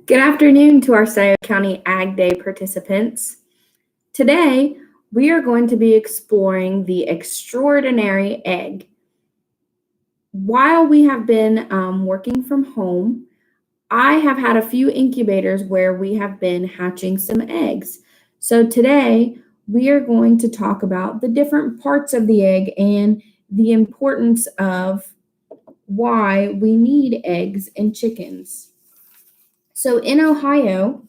Good afternoon to our Scioto County Ag Day participants. Today, we are going to be exploring the extraordinary egg. While we have been working from home, I have had a few incubators where we have been hatching some eggs. So today, we are going to talk about the different parts of the egg and the importance of why we need eggs in chickens. So in Ohio,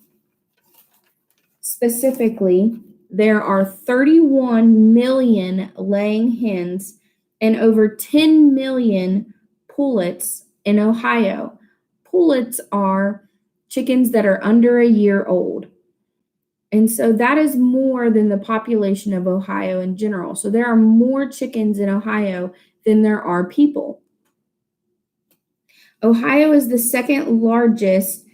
specifically, there are 31 million laying hens and over 10 million pullets in Ohio. Pullets are chickens that are under a year old. And so that is more than the population of Ohio in general. So there are more chickens in Ohio than there are people. Ohio is the second largest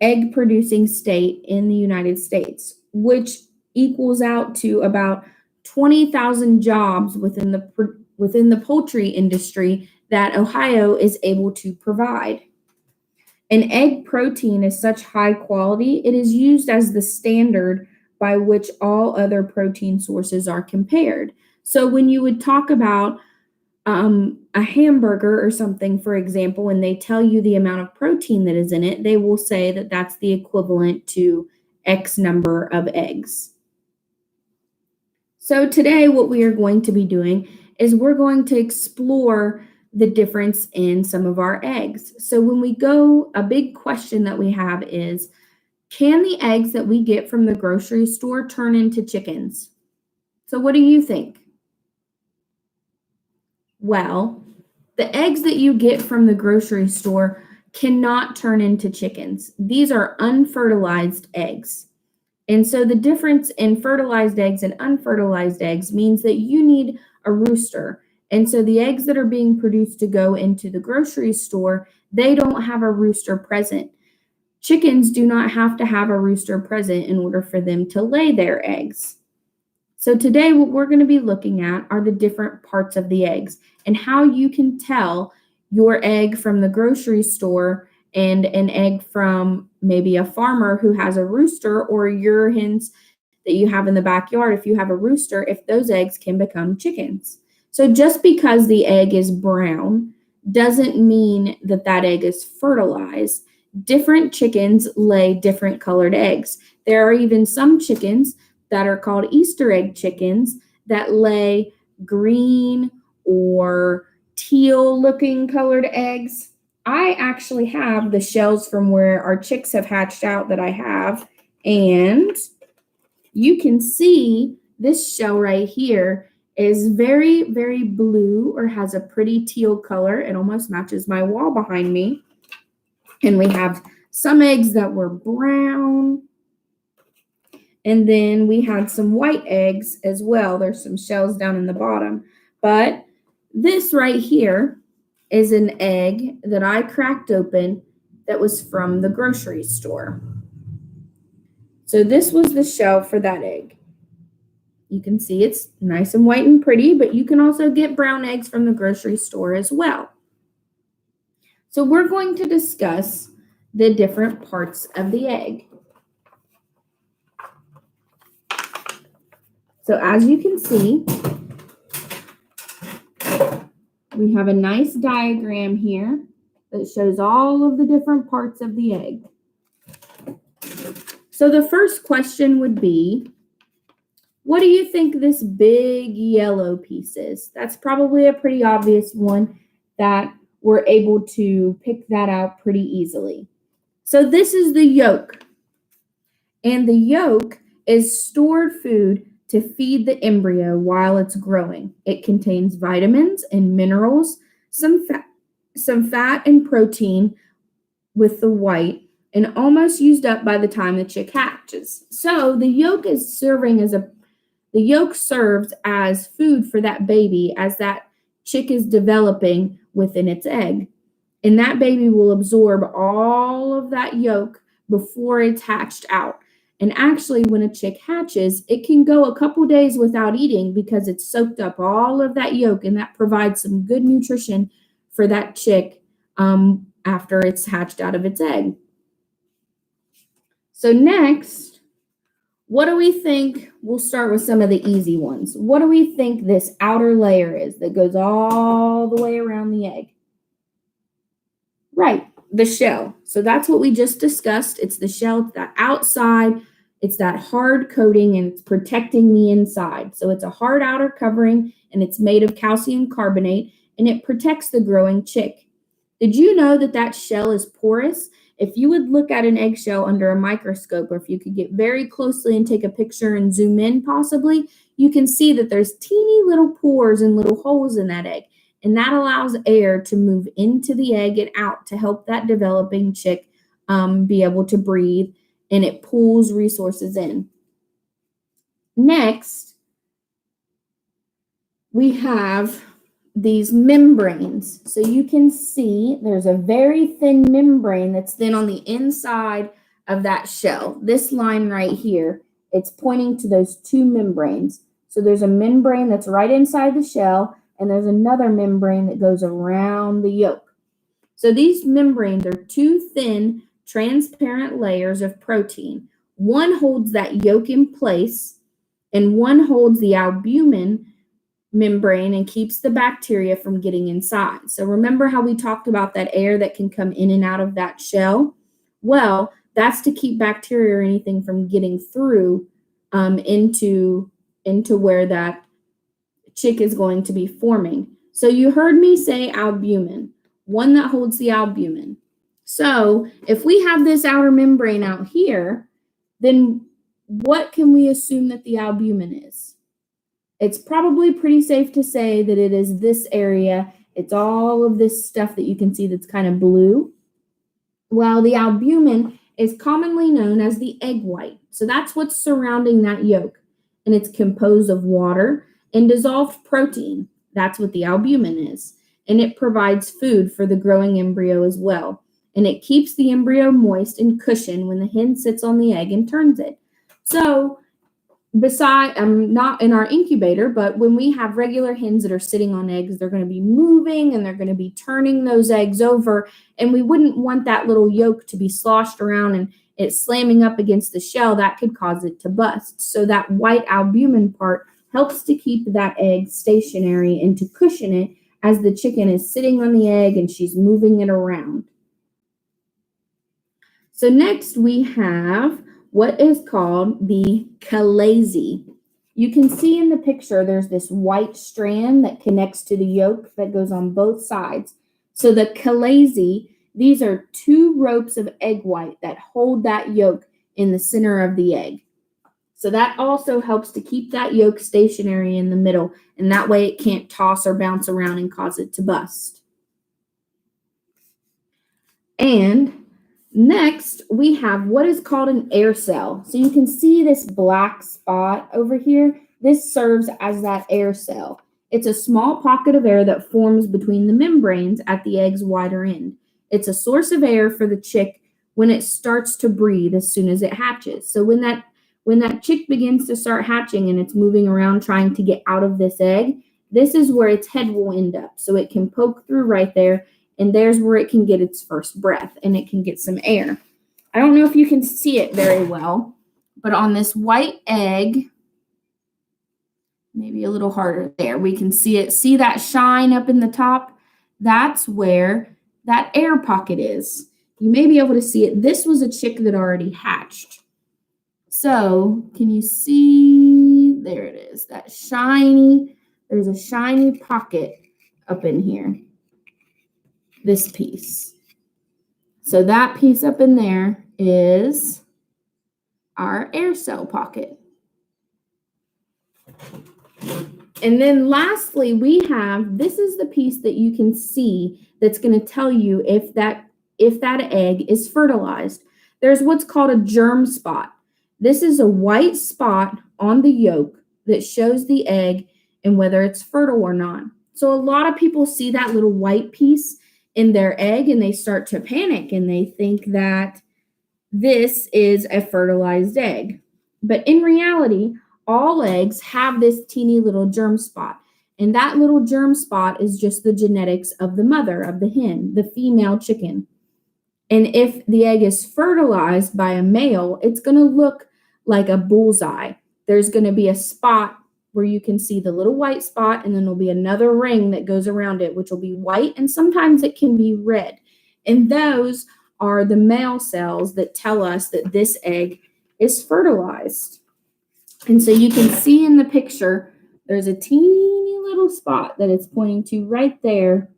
egg producing state in the United States, which equals out to about 20,000 jobs within the poultry industry that Ohio is able to provide. An egg protein is such high quality, it is used as the standard by which all other protein sources are compared. So when you would talk about a hamburger or something, for example, and they tell you the amount of protein that is in it, they will say that that's the equivalent to X number of eggs. So today what we are going to be doing is we're going to explore the difference in some of our eggs. So when we go, a big question that we have is, can the eggs that we get from the grocery store turn into chickens? So what do you think? Well, the eggs that you get from the grocery store cannot turn into chickens. These are unfertilized eggs. And so the difference in fertilized eggs and unfertilized eggs means that you need a rooster. And so the eggs that are being produced to go into the grocery store, they don't have a rooster present. Chickens do not have to have a rooster present in order for them to lay their eggs. So today what we're going to be looking at are the different parts of the eggs and how you can tell your egg from the grocery store and an egg from maybe a farmer who has a rooster, or your hens that you have in the backyard, if you have a rooster, if those eggs can become chickens. So just because the egg is brown doesn't mean that that egg is fertilized. Different chickens lay different colored eggs. There are even some chickens that are called Easter egg chickens that lay green or teal looking colored eggs. I actually have the shells from where our chicks have hatched out that I have, and you can see this shell right here is very, very blue, or has a pretty teal color. It almost matches my wall behind me. And we have some eggs that were brown. And then we had some white eggs as well. There's some shells down in the bottom. But this right here is an egg that I cracked open that was from the grocery store. So this was the shell for that egg. You can see it's nice and white and pretty, but you can also get brown eggs from the grocery store as well. So we're going to discuss the different parts of the egg. So as you can see, we have a nice diagram here that shows all of the different parts of the egg. So the first question would be, what do you think this big yellow piece is? That's probably a pretty obvious one that we're able to pick that out pretty easily. So this is the yolk. And the yolk is stored food to feed the embryo while it's growing. It contains vitamins and minerals, some fat and protein with the white, and almost used up by the time the chick hatches. So the yolk serves as food for that baby as that chick is developing within its egg. And that baby will absorb all of that yolk before it's hatched out. And actually, when a chick hatches, it can go a couple days without eating because it's soaked up all of that yolk, and that provides some good nutrition for that chick after it's hatched out of its egg. So next, what do we think? We'll start with some of the easy ones. What do we think this outer layer is that goes all the way around the egg? Right, the shell. So that's what we just discussed. It's the shell, it's that outside, it's that hard coating, and it's protecting the inside. So it's a hard outer covering, and it's made of calcium carbonate, and it protects the growing chick. Did you know that that shell is porous? If you would look at an eggshell under a microscope, or if you could get very closely and take a picture and zoom in possibly, you can see that there's teeny little pores and little holes in that egg. And that allows air to move into the egg and out to help that developing chick be able to breathe, and it pulls resources in. Next, we have these membranes. So you can see there's a very thin membrane that's then on the inside of that shell. This line right here, it's pointing to those two membranes. So there's a membrane that's right inside the shell, and there's another membrane that goes around the yolk. So these membranes are two thin, transparent layers of protein. One holds that yolk in place, and one holds the albumin membrane and keeps the bacteria from getting inside. So remember how we talked about that air that can come in and out of that shell? Well, that's to keep bacteria or anything from getting through into where that chick is going to be forming. So you heard me say albumin, one that holds the albumin. So if we have this outer membrane out here, then what can we assume that the albumin is? It's probably pretty safe to say that it is this area. It's all of this stuff that you can see that's kind of blue. Well, the albumin is commonly known as the egg white. So that's what's surrounding that yolk. And it's composed of water and dissolved protein. That's what the albumin is. And it provides food for the growing embryo as well. And it keeps the embryo moist and cushioned when the hen sits on the egg and turns it. So not in our incubator, but when we have regular hens that are sitting on eggs, they're going to be moving and they're going to be turning those eggs over. And we wouldn't want that little yolk to be sloshed around and it slamming up against the shell. That could cause it to bust. So that white albumin part helps to keep that egg stationary and to cushion it as the chicken is sitting on the egg and she's moving it around. So next we have what is called the chalazi. You can see in the picture there's this white strand that connects to the yolk that goes on both sides. So the chalazi, these are two ropes of egg white that hold that yolk in the center of the egg. So that also helps to keep that yolk stationary in the middle, and that way it can't toss or bounce around and cause it to bust. And next, we have what is called an air cell. So you can see this black spot over here. This serves as that air cell. It's a small pocket of air that forms between the membranes at the egg's wider end. It's a source of air for the chick when it starts to breathe as soon as it hatches. So when that chick begins to start hatching and it's moving around trying to get out of this egg, this is where its head will end up. So it can poke through right there, and there's where it can get its first breath and it can get some air. I don't know if you can see it very well, but on this white egg, maybe a little harder there, we can see it. See that shine up in the top? That's where that air pocket is. You may be able to see it. This was a chick that already hatched. So can you see? There it is. That shiny, there's a shiny pocket up in here. This piece. So that piece up in there is our air cell pocket. And then lastly, we have, this is the piece that you can see that's going to tell you if that egg is fertilized. There's what's called a germ spot. This is a white spot on the yolk that shows the egg and whether it's fertile or not. So a lot of people see that little white piece in their egg and they start to panic and they think that this is a fertilized egg. But in reality, all eggs have this teeny little germ spot. And that little germ spot is just the genetics of the mother, of the hen, the female chicken. And if the egg is fertilized by a male, it's going to look like a bullseye. There's going to be a spot where you can see the little white spot, and then there'll be another ring that goes around it, which will be white, and sometimes it can be red. And those are the male cells that tell us that this egg is fertilized. And so you can see in the picture, there's a teeny little spot that it's pointing to right there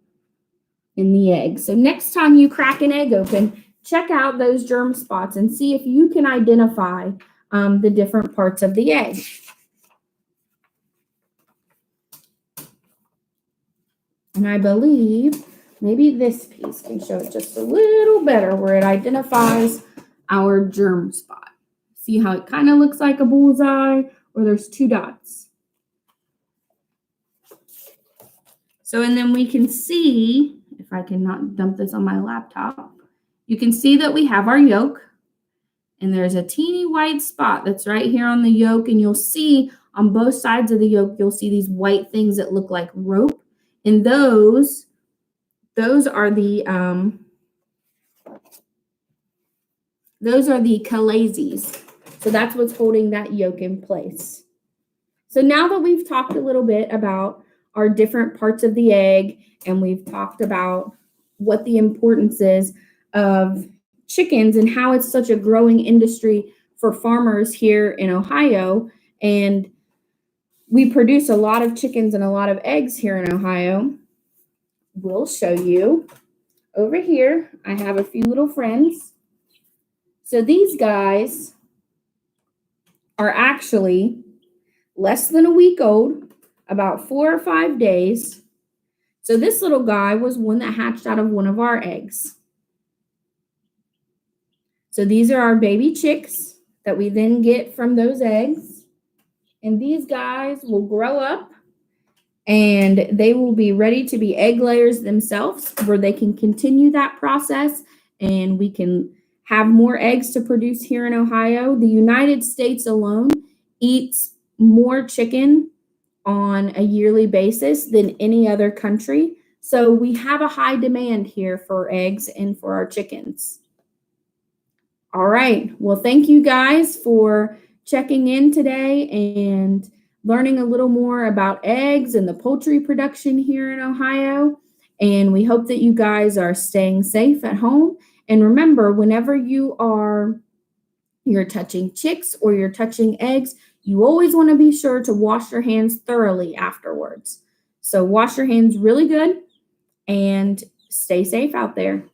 in the egg. So next time you crack an egg open, check out those germ spots and see if you can identify the different parts of the egg. And I believe maybe this piece can show it just a little better where it identifies our germ spot. See how it kind of looks like a bullseye where there's two dots. So, and then we can see, if I can not dump this on my laptop, you can see that we have our yolk, and there's a teeny white spot that's right here on the yolk, and you'll see on both sides of the yolk, you'll see these white things that look like rope, and those are the chalases. So that's what's holding that yolk in place. So now that we've talked a little bit about our different parts of the egg, and we've talked about what the importance is of chickens and how it's such a growing industry for farmers here in Ohio, and we produce a lot of chickens and a lot of eggs here in Ohio, we'll show you over here. I have a few little friends. So these guys are actually less than a week old, about 4 or 5 days. So this little guy was one that hatched out of one of our eggs. So these are our baby chicks that we then get from those eggs. And these guys will grow up and they will be ready to be egg layers themselves, where they can continue that process and we can have more eggs to produce here in Ohio. The United States alone eats more chicken on a yearly basis than any other country. So we have a high demand here for eggs and for our chickens. All right. Well, thank you guys for checking in today and learning a little more about eggs and the poultry production here in Ohio. And we hope that you guys are staying safe at home. And remember, whenever you're touching chicks or you're touching eggs, you always want to be sure to wash your hands thoroughly afterwards. So wash your hands really good and stay safe out there.